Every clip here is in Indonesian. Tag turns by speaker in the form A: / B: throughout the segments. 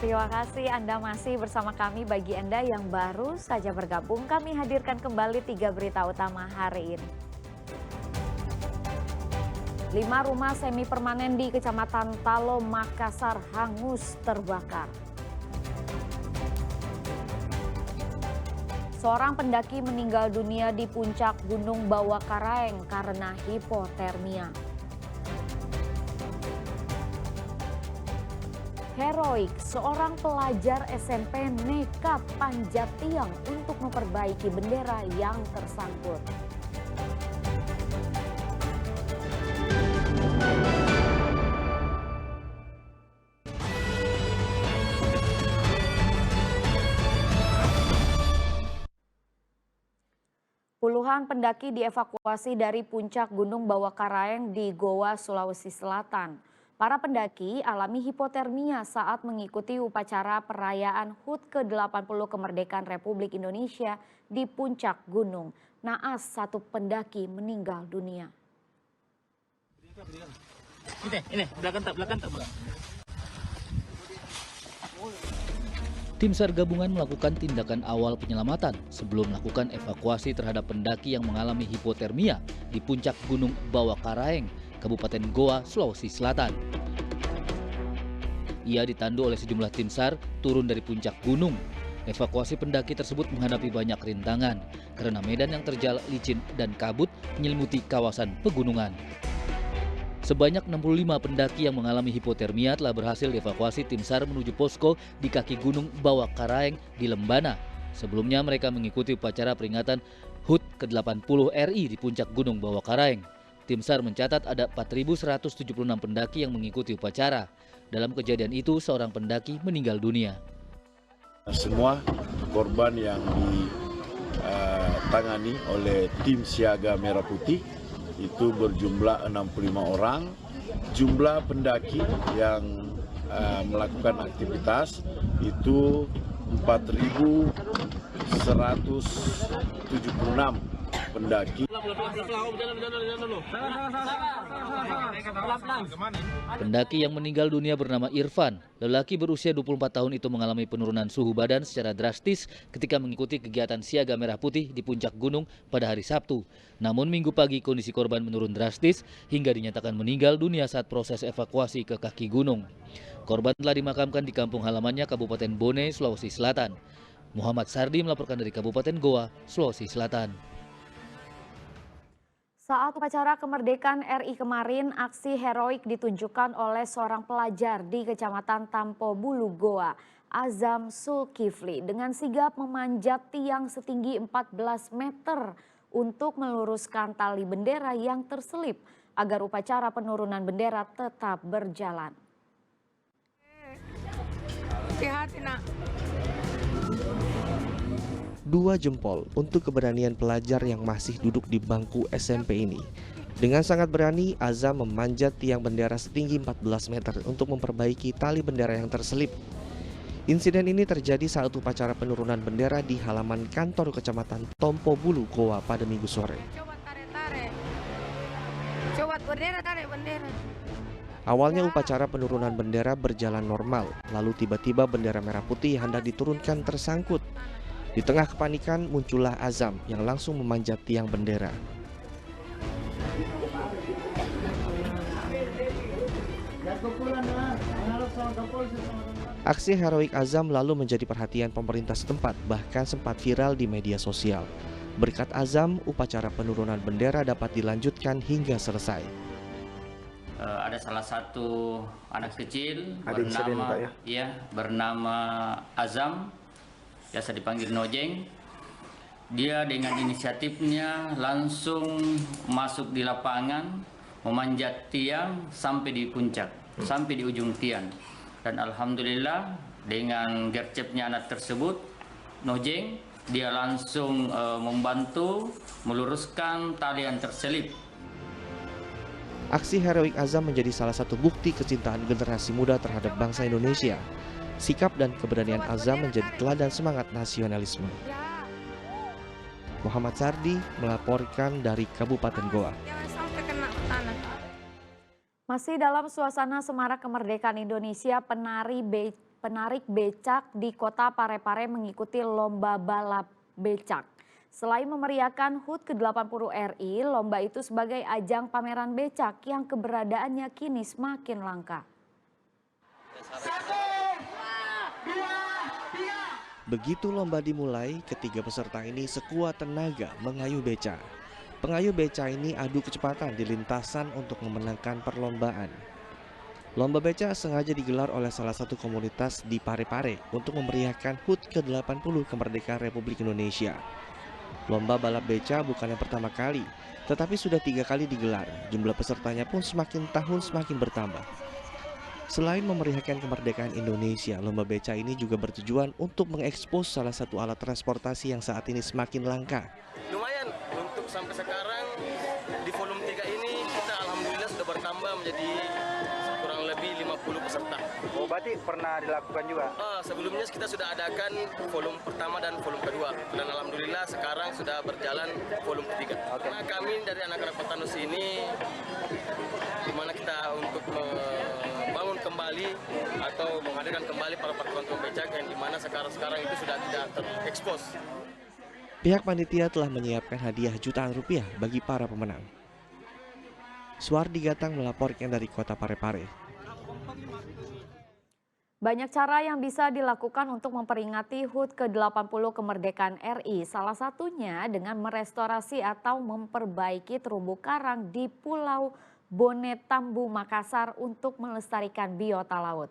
A: Terima kasih Anda masih bersama kami. Bagi Anda yang baru saja bergabung, kami hadirkan kembali 3 berita utama hari ini. 5 rumah semi permanen di Kecamatan Talo, Makassar hangus terbakar. Seorang pendaki meninggal dunia di puncak Gunung Bawah Karaeng karena hipotermia. Heroik, seorang pelajar SMP nekat panjat tiang untuk memperbaiki bendera yang tersangkut. Puluhan pendaki dievakuasi dari puncak Gunung Bawah Karaeng di Goa, Sulawesi Selatan. Para pendaki alami hipotermia saat mengikuti upacara perayaan HUT ke-80 Kemerdekaan Republik Indonesia di puncak gunung. Naas, satu pendaki meninggal dunia.
B: Ini belakang tak.
C: Tim SAR gabungan melakukan tindakan awal penyelamatan sebelum melakukan evakuasi terhadap pendaki yang mengalami hipotermia di puncak Gunung Bawah Karaeng, Kabupaten Goa, Sulawesi Selatan. Ia ditandu oleh sejumlah tim SAR turun dari puncak gunung. Evakuasi pendaki tersebut menghadapi banyak rintangan karena medan yang terjal licin dan kabut menyelimuti kawasan pegunungan. Sebanyak 65 pendaki yang mengalami hipotermia telah berhasil dievakuasi tim SAR menuju posko di kaki Gunung Bawah Karaeng di Lembana. Sebelumnya mereka mengikuti upacara peringatan HUT ke-80 RI di puncak Gunung Bawah Karaeng. Tim SAR mencatat ada 4.176 pendaki yang mengikuti upacara. Dalam kejadian itu, seorang pendaki meninggal dunia.
D: Semua korban yang ditangani oleh tim siaga Merah Putih itu berjumlah 65 orang. Jumlah pendaki yang melakukan aktivitas itu 4.176 pendaki.
C: Pendaki yang meninggal dunia bernama Irfan. Lelaki berusia 24 tahun itu mengalami penurunan suhu badan secara drastis ketika mengikuti kegiatan siaga Merah Putih di puncak gunung pada hari Sabtu. Namun minggu pagi kondisi korban menurun drastis hingga dinyatakan meninggal dunia saat proses evakuasi ke kaki gunung. Korban telah dimakamkan di kampung halamannya Kabupaten Bone, Sulawesi Selatan. Muhammad Sardi melaporkan dari Kabupaten Goa, Sulawesi Selatan.
A: Saat upacara kemerdekaan RI kemarin, aksi heroik ditunjukkan oleh seorang pelajar di Kecamatan Tampo Bulu, Goa, Azam Zulkifli, dengan sigap memanjat tiang setinggi 14 meter untuk meluruskan tali bendera yang terselip agar upacara penurunan bendera tetap berjalan.
E: Hati-hati, nak.
F: 2 jempol untuk keberanian pelajar yang masih duduk di bangku SMP ini. Dengan sangat berani, Azam memanjat tiang bendera setinggi 14 meter untuk memperbaiki tali bendera yang terselip. Insiden ini terjadi saat upacara penurunan bendera di halaman kantor Kecamatan Tompo Bulu, Goa pada Minggu sore.
E: Coba tarik. Coba bendera, tarik bendera.
F: Awalnya upacara penurunan bendera berjalan normal, lalu tiba-tiba bendera merah putih yang hendak diturunkan tersangkut. Di tengah kepanikan muncullah Azam yang langsung memanjat tiang bendera. Aksi heroik Azam lalu menjadi perhatian pemerintah setempat, bahkan sempat viral di media sosial. Berkat Azam, upacara penurunan bendera dapat dilanjutkan hingga selesai.
B: Ada salah satu anak kecil bernama Azam, biasa dipanggil Nojeng. Dia dengan inisiatifnya langsung masuk di lapangan, memanjat tiang sampai di puncak, sampai di ujung tiang. Dan alhamdulillah dengan gercepnya anak tersebut, Nojeng, dia langsung membantu meluruskan tali yang terselip.
F: Aksi heroik Azam menjadi salah satu bukti kecintaan generasi muda terhadap bangsa Indonesia. Sikap dan keberanian Azam menjadi teladan semangat nasionalisme. Muhammad Sardi melaporkan dari Kabupaten Goa.
E: Jangan sampai kena tanah.
A: Masih dalam suasana semarak kemerdekaan Indonesia, penari penarik becak di kota Parepare mengikuti lomba balap becak. Selain memeriahkan HUT ke-80 RI, lomba itu sebagai ajang pameran becak yang keberadaannya kini semakin langka.
F: Begitu lomba dimulai, ketiga peserta ini sekuat tenaga mengayuh beca. Pengayuh beca ini adu kecepatan di lintasan untuk memenangkan perlombaan. Lomba beca sengaja digelar oleh salah satu komunitas di Parepare untuk memeriahkan HUT ke-80 kemerdekaan Republik Indonesia. Lomba balap beca bukan yang pertama kali, tetapi sudah 3 kali digelar. Jumlah pesertanya pun semakin tahun semakin bertambah. Selain memeriahkan kemerdekaan Indonesia, lomba beca ini juga bertujuan untuk mengekspos salah satu alat transportasi yang saat ini semakin langka.
G: Lumayan untuk sampai sekarang di volume 3 ini kita alhamdulillah sudah bertambah menjadi kurang lebih 50 peserta.
H: Oh, berarti pernah dilakukan juga?
G: Sebelumnya kita sudah adakan volume pertama dan volume kedua, dan alhamdulillah sekarang sudah berjalan volume ketiga. Karena kami dari anak-anak Petanus ini dimana kita untuk membangun kembali atau menghadirkan kembali para tukang becak yang dimana sekarang itu sudah tidak terekspos.
F: Pihak panitia telah menyiapkan hadiah jutaan rupiah bagi para pemenang. Suardi Gatang melaporkan dari kota Parepare.
A: Banyak cara yang bisa dilakukan untuk memperingati HUT ke-80 kemerdekaan RI. Salah satunya dengan merestorasi atau memperbaiki terumbu karang di Pulau Bone Tambu, Makassar untuk melestarikan biota laut.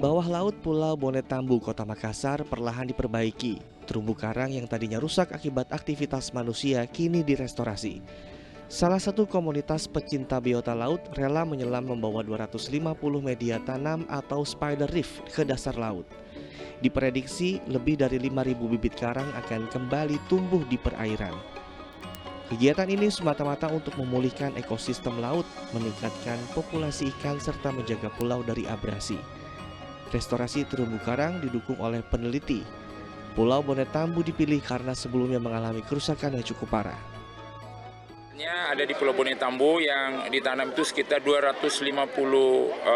F: Bawah laut Pulau Bone Tambu, Kota Makassar perlahan diperbaiki. Terumbu karang yang tadinya rusak akibat aktivitas manusia kini direstorasi. Salah satu komunitas pecinta biota laut rela menyelam membawa 250 media tanam atau spider reef ke dasar laut. Diprediksi lebih dari 5.000 bibit karang akan kembali tumbuh di perairan. Kegiatan ini semata-mata untuk memulihkan ekosistem laut, meningkatkan populasi ikan serta menjaga pulau dari abrasi. Restorasi terumbu karang didukung oleh peneliti. Pulau Bone Tambu dipilih karena sebelumnya mengalami kerusakan yang cukup parah.
I: Ada di Pulau Bone Tambu yang ditanam itu sekitar 250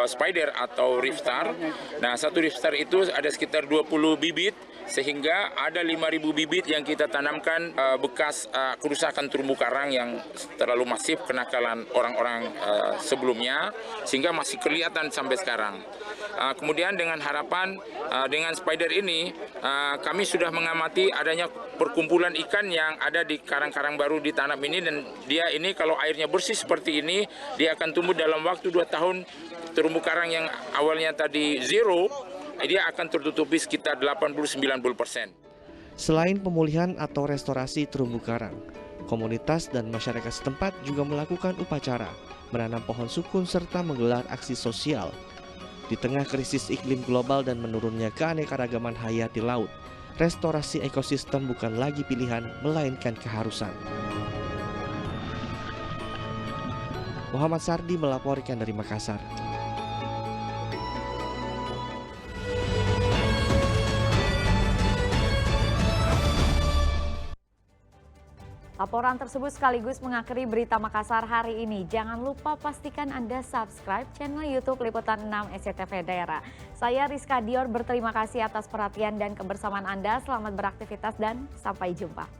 I: spider atau reef star. Nah, satu reef star itu ada sekitar 20 bibit, sehingga ada 5.000 bibit yang kita tanamkan bekas kerusakan terumbu karang yang terlalu masif kenakalan orang-orang sebelumnya, sehingga masih kelihatan sampai sekarang. Kemudian dengan harapan dengan spider ini kami sudah mengamati adanya perkumpulan ikan yang ada di karang-karang baru ditanam ini, dan dia ini kalau airnya bersih seperti ini, dia akan tumbuh dalam waktu 2 tahun. Terumbu karang yang awalnya tadi zero, dia akan tertutupi sekitar 80-90%.
F: Selain pemulihan atau restorasi terumbu karang, komunitas dan masyarakat setempat juga melakukan upacara, menanam pohon sukun serta menggelar aksi sosial. Di tengah krisis iklim global dan menurunnya keanekaragaman hayati laut, restorasi ekosistem bukan lagi pilihan, melainkan keharusan. Muhammad Sardi melaporkan dari Makassar.
A: Laporan tersebut sekaligus mengakhiri berita Makassar hari ini. Jangan lupa pastikan Anda subscribe channel YouTube Liputan 6 SCTV Daerah. Saya Rizka Dior berterima kasih atas perhatian dan kebersamaan Anda. Selamat beraktivitas dan sampai jumpa.